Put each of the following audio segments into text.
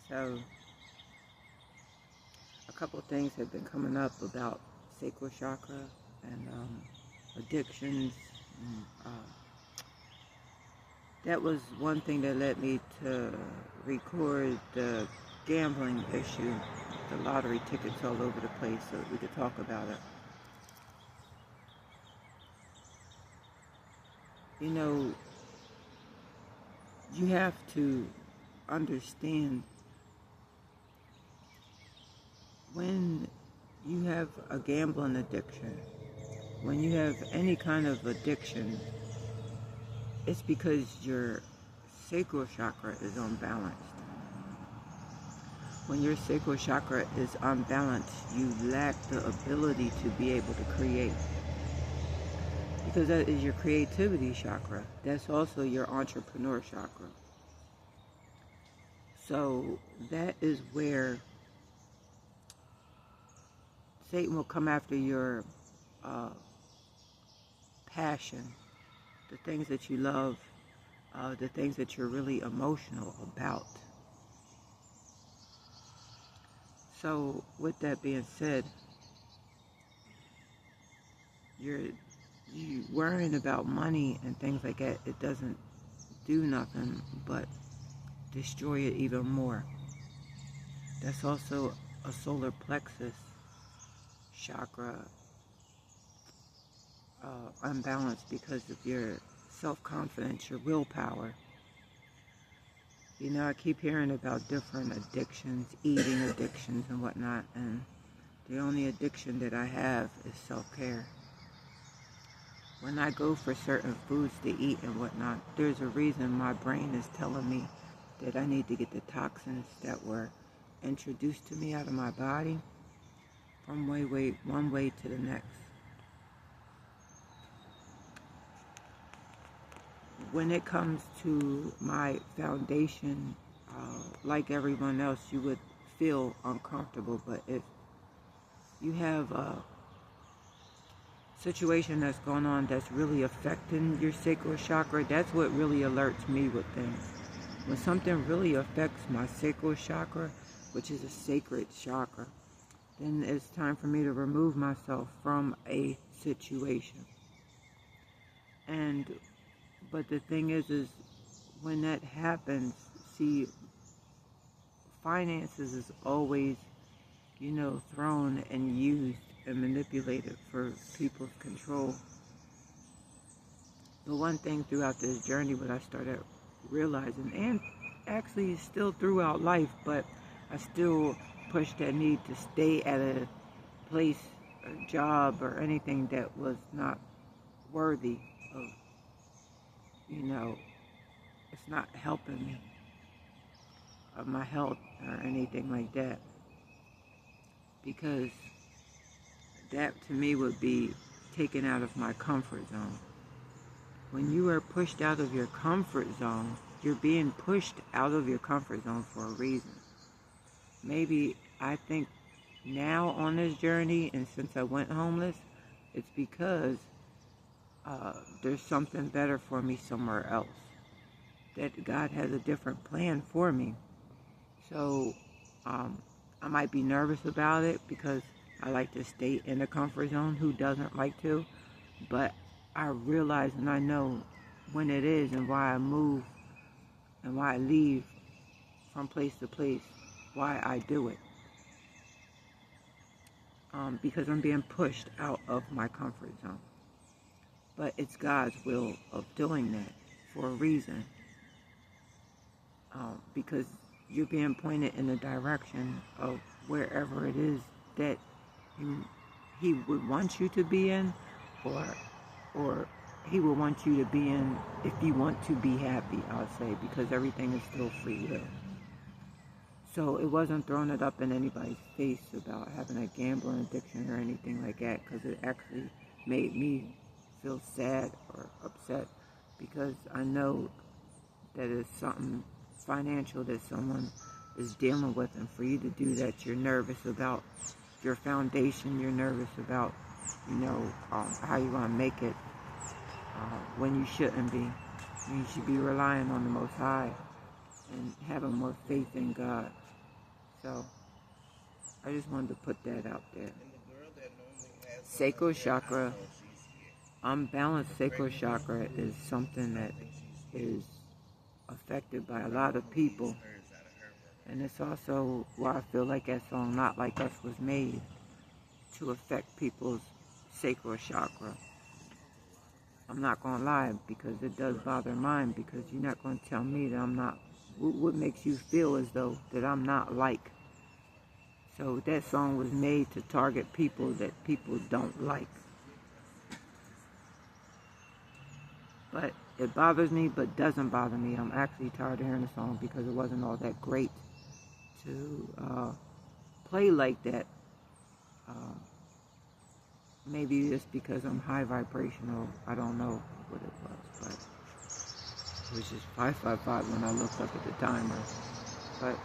So, a couple of things have been coming up about sacral chakra and addictions. And, that was one thing that led me to record the gambling issue, the lottery tickets all over the place, so we could talk about it. You know, you have to understand when you have a gambling addiction, when you have any kind of addiction, it's because your sacral chakra is unbalanced. When your sacral chakra is unbalanced, you lack the ability to be able to create. Because that is your creativity chakra. That's also your entrepreneur chakra. So that is where Satan will come after your passion, the things that you love, the things that you're really emotional about. So with that being said, you worrying about money and things like that, it doesn't do nothing but destroy it even more. That's also a solar plexus chakra unbalance because of your self-confidence, your willpower. You know, I keep hearing about different addictions, eating addictions and whatnot, and the only addiction that I have is self-care. When I go for certain foods to eat and whatnot, there's a reason my brain is telling me that I need to get the toxins that were introduced to me out of my body from one way to the next. When it comes to my foundation, like everyone else, you would feel uncomfortable. But if you have a situation that's going on that's really affecting your sacral chakra, that's what really alerts me with things. When something really affects my sacral chakra, which is a sacred chakra, then it's time for me to remove myself from a situation. But the thing is when that happens, see, finances is always, thrown and used and manipulated for people's control. The one thing throughout this journey, what I started realizing, and actually still throughout life, but I still push that need to stay at a place, a job, or anything that was not worthy of, it's not helping me, of my health or anything like that. Because that to me would be taken out of my comfort zone. When you are pushed out of your comfort zone, you're being pushed out of your comfort zone for a reason. Maybe I think now on this journey, and since I went homeless, it's because there's something better for me somewhere else. That God has a different plan for me. So I might be nervous about it because I like to stay in the comfort zone. Who doesn't like to? But I realize and I know when it is and why I move and why I leave from place to place, why I do it. Because I'm being pushed out of my comfort zone. But it's God's will of doing that for a reason. Because you're being pointed in the direction of wherever it is that He would want you to be in, or He will want you to be in if you want to be happy, I'll say, because everything is still free will. So it wasn't throwing it up in anybody's face about having a gambling addiction or anything like that, because it actually made me feel sad or upset, because I know that it's something financial that someone is dealing with, and for you to do that, you're nervous about your foundation, you're nervous about, how you're going to make it when you shouldn't be. You should be relying on the Most High and having more faith in God. So, I just wanted to put that out there. Sacral chakra, unbalanced sacral chakra is something that is affected by a lot of people. And it's also why I feel like that song, Not Like Us, was made to affect people's sacral chakra. I'm not going to lie, because it does bother mine, because you're not going to tell me that I'm not, what makes you feel as though that I'm not like. So that song was made to target people that people don't like. But it bothers me, but doesn't bother me. I'm actually tired of hearing the song because it wasn't all that great to play like that. Maybe it's because I'm high vibrational. I don't know what it was, but it was just 555 when I looked up at the timer. But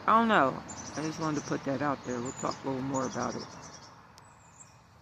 I don't know. I just wanted to put that out there. We'll talk a little more about it.